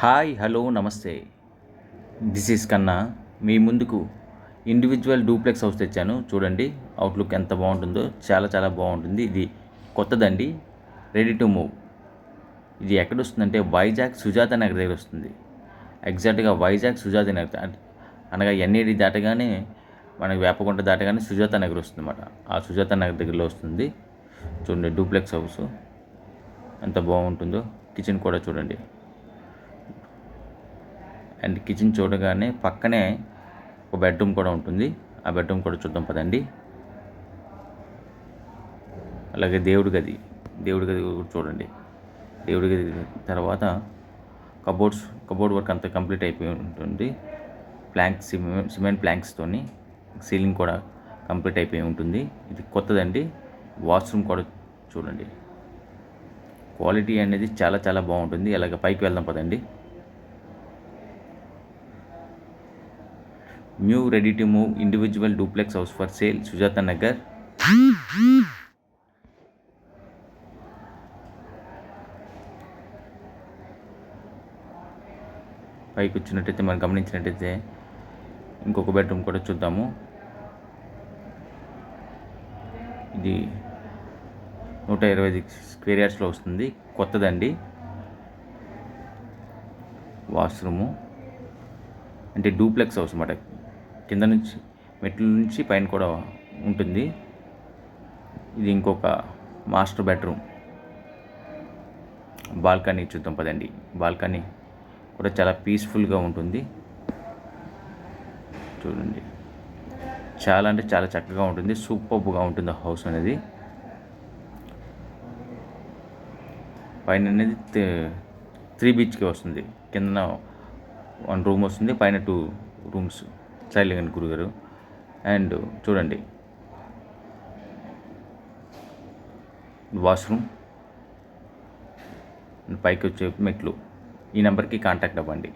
Hi hello నమస్తే. This is కన్నా. మీ ముందుకు ఇండివిజువల్ డూప్లెక్స్ హౌస్ తెచ్చాను. చూడండి అవుట్లుక్ ఎంత బాగుంటుందో. చాలా చాలా బాగుంటుంది. ఇది కొత్తదండి, రెడీ టు మూవ్. ఇది ఎక్కడ వస్తుందంటే వైజాగ్ సుజాత నగర్ దగ్గర వస్తుంది. ఎగ్జాక్ట్గా వైజాగ్ సుజాత నగర్ అనగా ఎన్ఏడి దాటగానే, మనకి వేపకుంట దాటగానే సుజాత నగర్ వస్తుంది అన్నమాట. ఆ సుజాత నగర్ దగ్గరలో వస్తుంది. చూడండి డూప్లెక్స్ హౌస్ ఎంత బాగుంటుందో. కిచెన్ కూడా చూడండి. అండ్ కిచెన్ చూడగానే పక్కనే ఒక బెడ్రూమ్ కూడా ఉంటుంది. ఆ బెడ్రూమ్ కూడా చూద్దాం పదండి. అలాగే దేవుడి గది కూడా చూడండి. దేవుడి గది తర్వాత కబోర్డ్ వర్క్ అంతా కంప్లీట్ అయిపోయి ఉంటుంది. సిమెంట్ ప్లాంక్స్తోని సీలింగ్ కూడా కంప్లీట్ అయిపోయి ఉంటుంది. ఇది కొత్తదండి. వాష్రూమ్ కూడా చూడండి. క్వాలిటీ అనేది చాలా చాలా బాగుంటుంది. అలాగే పైకి వెళ్దాం పదండి. New ready to move individual duplex house for sale, Sujatha Nagar. పైకి వచ్చినట్టయితే మనం గమనించినట్టయితే ఇంకొక బెడ్రూమ్ కూడా చూద్దాము. ఇది 125 స్క్వేర్ యార్డ్స్లో వస్తుంది. కొత్తదండి. వాష్రూము అంటే డూప్లెక్స్ హౌస్ అన్నమాట. కింద నుంచి మెట్ల నుంచి పైన కూడా ఉంటుంది. ఇది ఇంకొక మాస్టర్ బెడ్రూమ్. బాల్కనీ చూద్దాం పదండి. బాల్కనీ కూడా చాలా పీస్ఫుల్గా ఉంటుంది. చూడండి, చాలా అంటే చాలా చక్కగా ఉంటుంది. సూపర్గా ఉంటుంది హౌస్ అనేది. పైన అనేది 3 BHK వస్తుంది. కింద 1 రూమ్ వస్తుంది, పైన 2 రూమ్స్. సైలెంట్ గురుగారు. అండ్ చూడండి వాష్రూమ్, పైకి వచ్చే మెట్లు. ఈ నెంబర్కి కాంటాక్ట్ అవ్వండి.